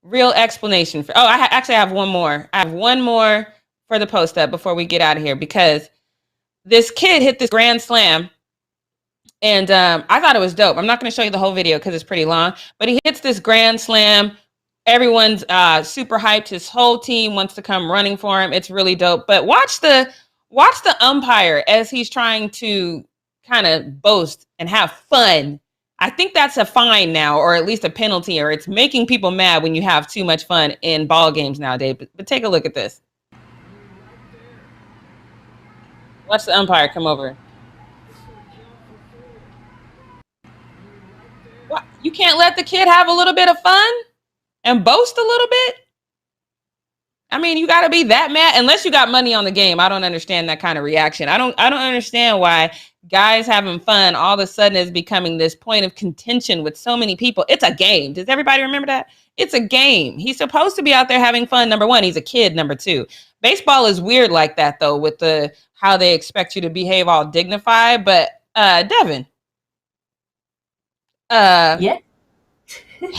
real explanation for. Oh, I actually have one more. I have one more for the post up before we get out of here, because this kid hit this grand slam. And I thought it was dope. I'm not going to show you the whole video because it's pretty long, but he hits this grand slam. Everyone's super hyped. His whole team wants to come running for him. It's really dope. But watch the umpire as he's trying to kind of boast and have fun. I think that's a fine now, or at least a penalty, or it's making people mad when you have too much fun in ball games nowadays. But take a look at this. Watch the umpire come over. What? You can't let the kid have a little bit of fun and boast a little bit? I mean, you got to be that mad unless you got money on the game. I don't understand that kind of reaction. I don't understand why guys having fun all of a sudden is becoming this point of contention with so many people. It's a game. Does everybody remember that? It's a game. He's supposed to be out there having fun. Number one, he's a kid. Number two, baseball is weird like that though, with how they expect you to behave all dignified. But Devin, yeah.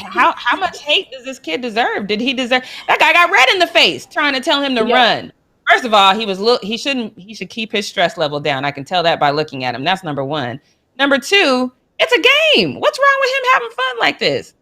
How much hate does this kid deserve? Did he deserve? That guy got red in the face trying to tell him to run. First of all, he should keep his stress level down. I can tell that by looking at him. That's number one. Number two, it's a game. What's wrong with him having fun like this?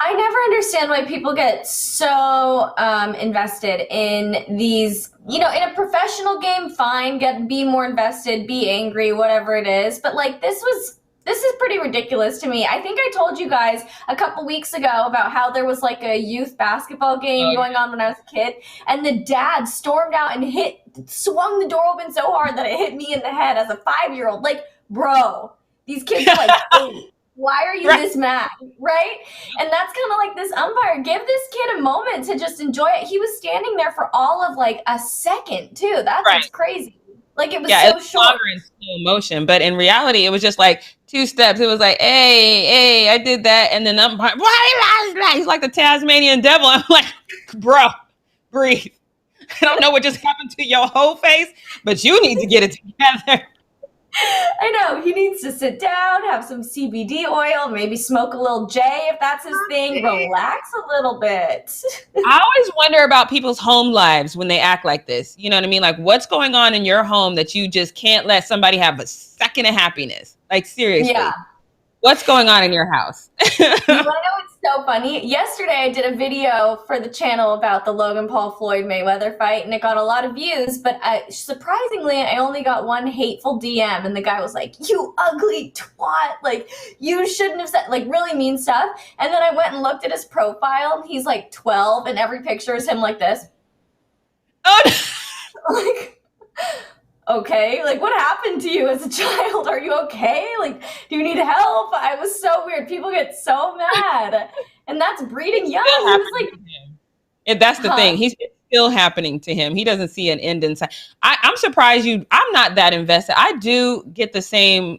I never understand why people get so invested in these, in a professional game, fine, be more invested, be angry, whatever it is. But like this is pretty ridiculous to me. I think I told you guys a couple weeks ago about how there was like a youth basketball game going on when I was a kid, and the dad stormed out and swung the door open so hard that it hit me in the head as a 5-year-old. Like, bro, these kids are like 8. Why are you this mad, right? And that's kind of like this umpire. Give this kid a moment to just enjoy it. He was standing there for all of like a second too. That's what's crazy. Like it was so short. In slow motion, but in reality, it was just like 2 steps. It was like, hey, I did that, and then umpire, he's like the Tasmanian devil. I'm like, bro, breathe. I don't know what just happened to your whole face, but you need to get it together. I know. He needs to sit down, have some CBD oil, maybe smoke a little J if that's his thing, relax a little bit. I always wonder about people's home lives when they act like this. You know what I mean? Like, what's going on in your home that you just can't let somebody have a second of happiness? Like, seriously. Yeah. What's going on in your house? You want to know what's so funny? Yesterday, I did a video for the channel about the Logan Paul Floyd Mayweather fight, and it got a lot of views, but surprisingly, I only got one hateful DM, and the guy was like, you ugly twat, like, you shouldn't have said, like, really mean stuff. And then I went and looked at his profile, and he's like 12, and every picture is him like this. Oh, no. Like, okay, like what happened to you as a child? Are you okay? Like, do you need help? I was so weird. People get so mad, and that's breeding young. He was like, and that's the thing. It's still happening to him. He doesn't see an end in sight. I'm surprised I'm not that invested. I do get the same.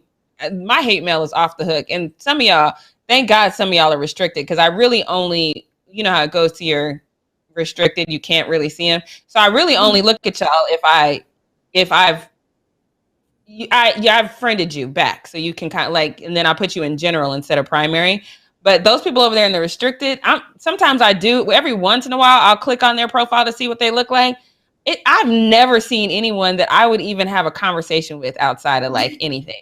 My hate mail is off the hook, and some of y'all, thank God, some of y'all are restricted because I really only, you know how it goes to your restricted. You can't really see them, so I really only look at y'all if I've friended you back, so you can kind of like, and then I'll put you in general instead of primary. But those people over there in the restricted, sometimes I do, every once in a while, I'll click on their profile to see what they look like. I've never seen anyone that I would even have a conversation with outside of like anything.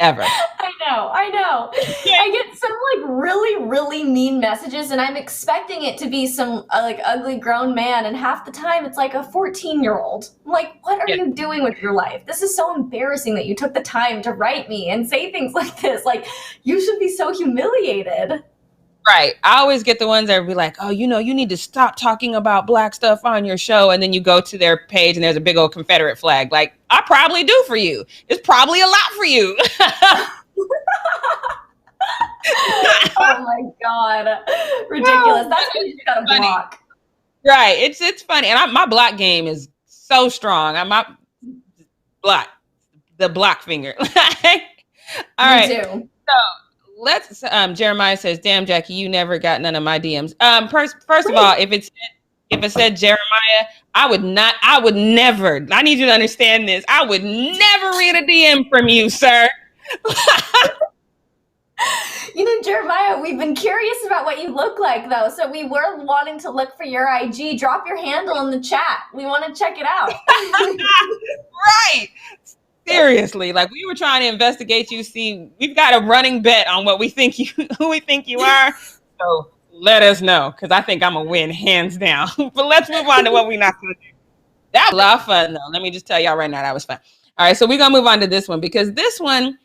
Ever. I know. I get some like really, really mean messages, and I'm expecting it to be some like ugly grown man, and half the time it's like a 14-year-old. I'm like, what are you doing with your life? This is so embarrassing that you took the time to write me and say things like this. Like, you should be so humiliated. Right. I always get the ones that will be like, oh, you need to stop talking about black stuff on your show. And then you go to their page and there's a big old Confederate flag. Like, I probably do for you. It's probably a lot for you. Oh my God. Ridiculous. That's when you just gotta block. Right. It's funny. And my block game is so strong. I'm not block. The block finger. All right. Me too. So let's Jeremiah says, damn, Jackie, you never got none of my DMs. First of all, if it said Jeremiah, I would never, I need you to understand this. I would never read a DM from you, sir. Jeremiah, we've been curious about what you look like, though. So we were wanting to look for your IG. Drop your handle in the chat. We want to check it out. Right. Seriously, like we were trying to investigate you. See, we've got a running bet on who we think you are. So let us know, because I think I'm gonna win hands down. But let's move on to what we're not gonna do. That was a lot of fun, though. Let me just tell y'all right now, that was fun. All right, so we're gonna move on to this one, because this one,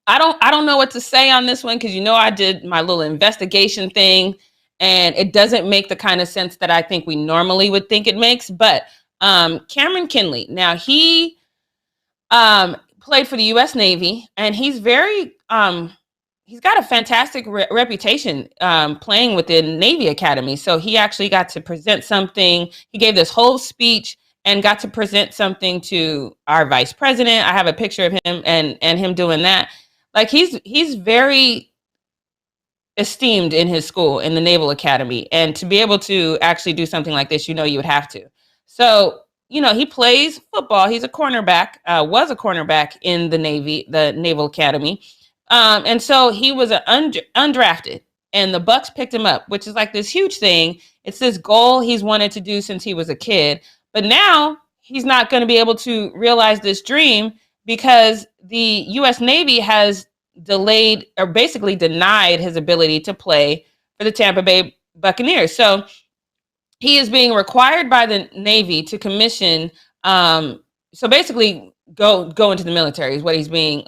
I don't know what to say on this one, because I did my little investigation thing, and it doesn't make the kind of sense that I think we normally would think it makes. But Cameron Kinley, now he played for the U.S. Navy, and he's very he's got a fantastic reputation playing within Navy Academy. So he actually got to present something. He gave this whole speech and got to present something to our vice president. I have a picture of him and him doing that. Like he's very esteemed in his school, in the Naval Academy, and to be able to actually do something like this, you would have to. So he plays football. He's a cornerback, was a cornerback in the Navy, the Naval Academy. And so he was undrafted, and the Bucks picked him up, which is like this huge thing. It's this goal he's wanted to do since he was a kid. But now he's not going to be able to realize this dream because the U.S. Navy has delayed or basically denied his ability to play for the Tampa Bay Buccaneers. So he is being required by the Navy to commission. So basically go into the military is what he's being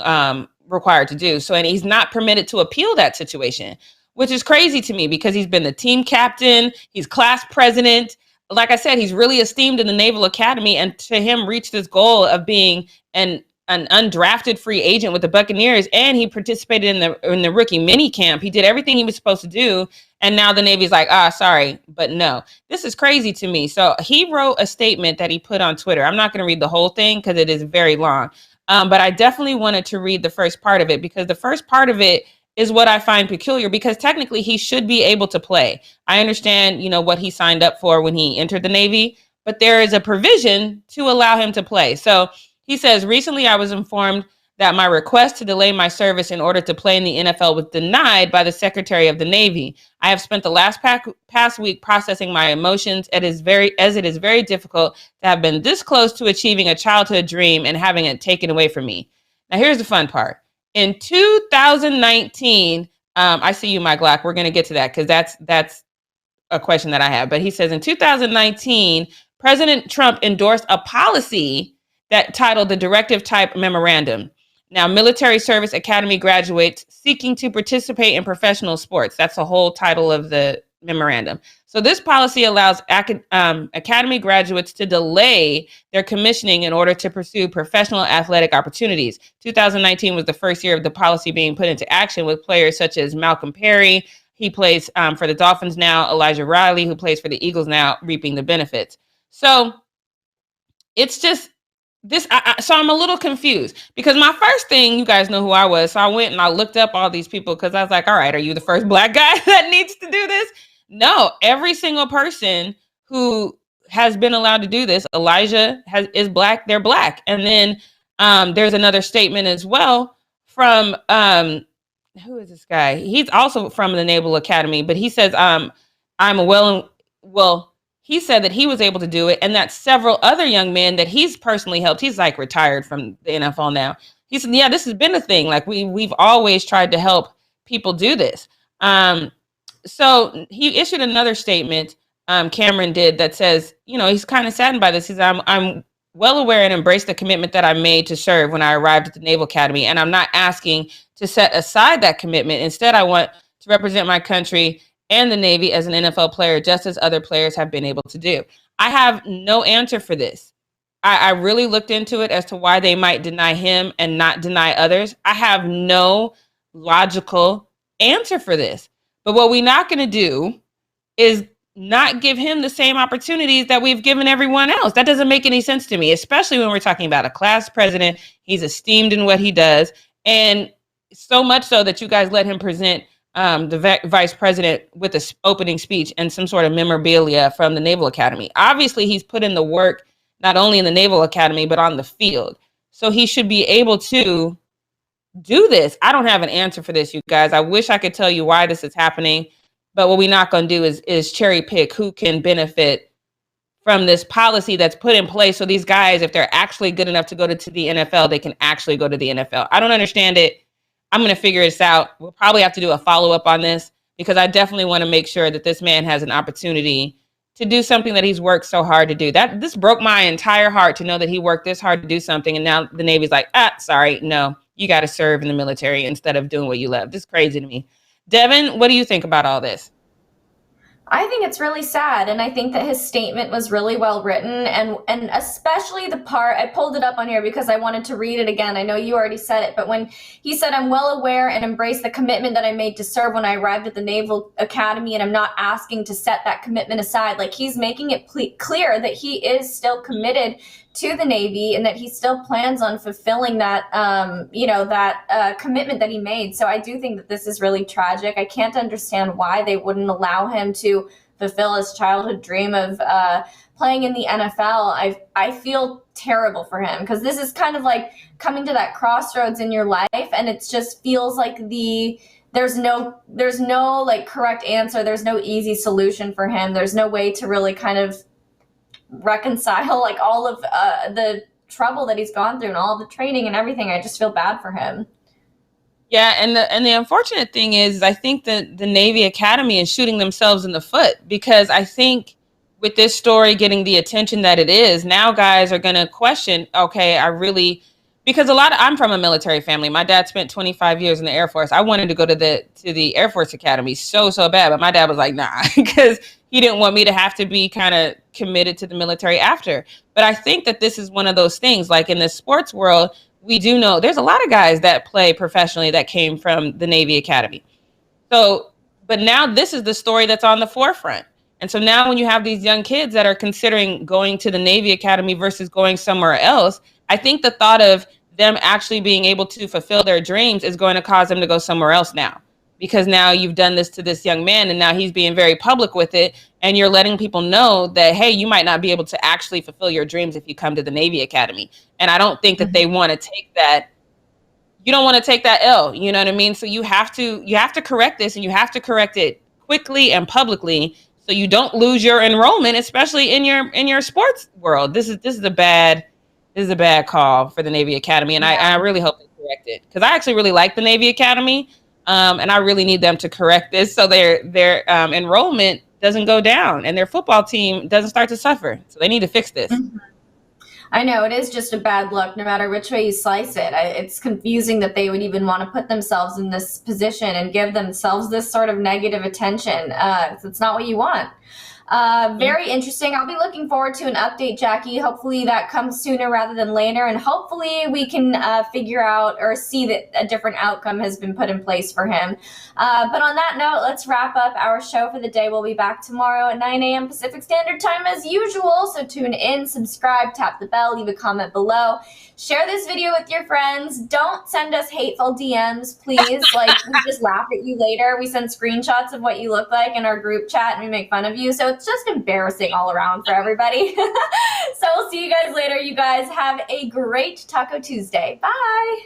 required to do. So, and he's not permitted to appeal that situation, which is crazy to me because he's been the team captain. He's class president. Like I said, he's really esteemed in the Naval Academy, and to him reach this goal of being an undrafted free agent with the Buccaneers, and he participated in the rookie mini camp. He did everything he was supposed to do, and now the Navy's like, sorry, but no. This is crazy to me. So he wrote a statement that he put on Twitter. I'm not going to read the whole thing because it is very long, but I definitely wanted to read the first part of it because the first part of it is what I find peculiar, because technically he should be able to play. I understand, what he signed up for when he entered the Navy, but there is a provision to allow him to play. So he says, recently I was informed that my request to delay my service in order to play in the NFL was denied by the Secretary of the Navy. I have spent the last past week processing my emotions, as it is very difficult to have been this close to achieving a childhood dream and having it taken away from me. Now, here's the fun part. In 2019, I see you, Mike Glock. We're going to get to that because that's a question that I have. But he says in 2019, President Trump endorsed a policy that titled the Directive Type Memorandum. Now, military service academy graduates seeking to participate in professional sports. That's the whole title of the memorandum. So this policy allows academy graduates to delay their commissioning in order to pursue professional athletic opportunities. 2019 was the first year of the policy being put into action, with players such as Malcolm Perry. He plays for the Dolphins now. Elijah Riley, who plays for the Eagles now, reaping the benefits. So it's just this. So I'm a little confused because my first thing, you guys know who I was. So I went and I looked up all these people because I was like, all right, are you the first Black guy that needs to do this? No, every single person who has been allowed to do this, Elijah is Black. They're Black. And then there's another statement as well from, who is this guy? He's also from the Naval Academy, but he says, he said that he was able to do it, and that several other young men that he's personally helped, he's like retired from the NFL now. He said, yeah, this has been a thing. Like we've always tried to help people do this. So he issued another statement, Cameron did, that says, he's kind of saddened by this. He said, I'm well aware and embrace the commitment that I made to serve when I arrived at the Naval Academy, and I'm not asking to set aside that commitment. Instead, I want to represent my country and the Navy as an NFL player, just as other players have been able to do. I have no answer for this. I really looked into it as to why they might deny him and not deny others. I have no logical answer for this. But what we're not going to do is not give him the same opportunities that we've given everyone else. That doesn't make any sense to me, especially when we're talking about a class president. He's esteemed in what he does. And so much so that you guys let him present the vice president with an opening speech and some sort of memorabilia from the Naval Academy. Obviously, he's put in the work, not only in the Naval Academy, but on the field. So he should be able to do this. I don't have an answer for this, you guys. I wish I could tell you why this is happening, but what we're not going to do is cherry pick who can benefit from this policy that's put in place. So these guys, if they're actually good enough to go to the NFL, they can actually go to the NFL. I don't understand it. I'm going to figure this out. We'll probably have to do a follow-up on this because I definitely want to make sure that this man has an opportunity to do something that he's worked so hard to do. This broke my entire heart to know that he worked this hard to do something, and now the Navy's like, sorry, no, you got to serve in the military instead of doing what you love. This is crazy to me. Devin, what do you think about all this? I think it's really sad, and I think that his statement was really well written, and especially the part, I pulled it up on here because I wanted to read it again. I know you already said it, but when he said, "I'm well aware and embrace the commitment that I made to serve when I arrived at the Naval Academy, and I'm not asking to set that commitment aside," like he's making it clear that he is still committed to the Navy and that he still plans on fulfilling that, commitment that he made. So I do think that this is really tragic. I can't understand why they wouldn't allow him to fulfill his childhood dream of playing in the NFL. I feel terrible for him because this is kind of like coming to that crossroads in your life, and it just feels like there's no like correct answer. There's no easy solution for him. There's no way to really kind of reconcile like all of the trouble that he's gone through and all the training and everything. I just feel bad for him. Yeah, and the unfortunate thing is I think that the Navy Academy is shooting themselves in the foot, because I think with this story getting the attention that it is, now guys are going to question, okay, because I'm from a military family. My dad spent 25 years in the Air Force. I wanted to go to the Air Force Academy so bad, but my dad was like, nah, because he didn't want me to have to be kind of committed to the military after. But I think that this is one of those things, like in the sports world, we do know there's a lot of guys that play professionally that came from the Navy Academy. So, but now this is the story that's on the forefront. And so now when you have these young kids that are considering going to the Navy Academy versus going somewhere else, I think the thought of them actually being able to fulfill their dreams is going to cause them to go somewhere else now. Because now you've done this to this young man, and now he's being very public with it, and you're letting people know that, hey, you might not be able to actually fulfill your dreams if you come to the Navy Academy. And I don't think that they want to take that. You don't want to take that L, you know what I mean? So you have to correct this, and you have to correct it quickly and publicly so you don't lose your enrollment, especially in your sports world. This is a bad call for the Navy Academy, and I really hope they correct it, because I actually really like the Navy Academy. And I really need them to correct this so their enrollment doesn't go down and their football team doesn't start to suffer. So they need to fix this. Mm-hmm. I know, it is just a bad look no matter which way you slice it. It's confusing that they would even want to put themselves in this position and give themselves this sort of negative attention. It's not what you want. Very interesting. I'll be looking forward to an update, Jackie. Hopefully that comes sooner rather than later, and hopefully we can figure out or see that a different outcome has been put in place for him. But on that note, let's wrap up our show for the day. We'll be back tomorrow at 9 a.m. Pacific Standard Time as usual, so tune in, subscribe, tap the bell, leave a comment below. Share this video with your friends. Don't send us hateful DMs, please. Like, we just laugh at you later. We send screenshots of what you look like in our group chat, and we make fun of you. So it's just embarrassing all around for everybody. So we'll see you guys later. You guys have a great Taco Tuesday. Bye.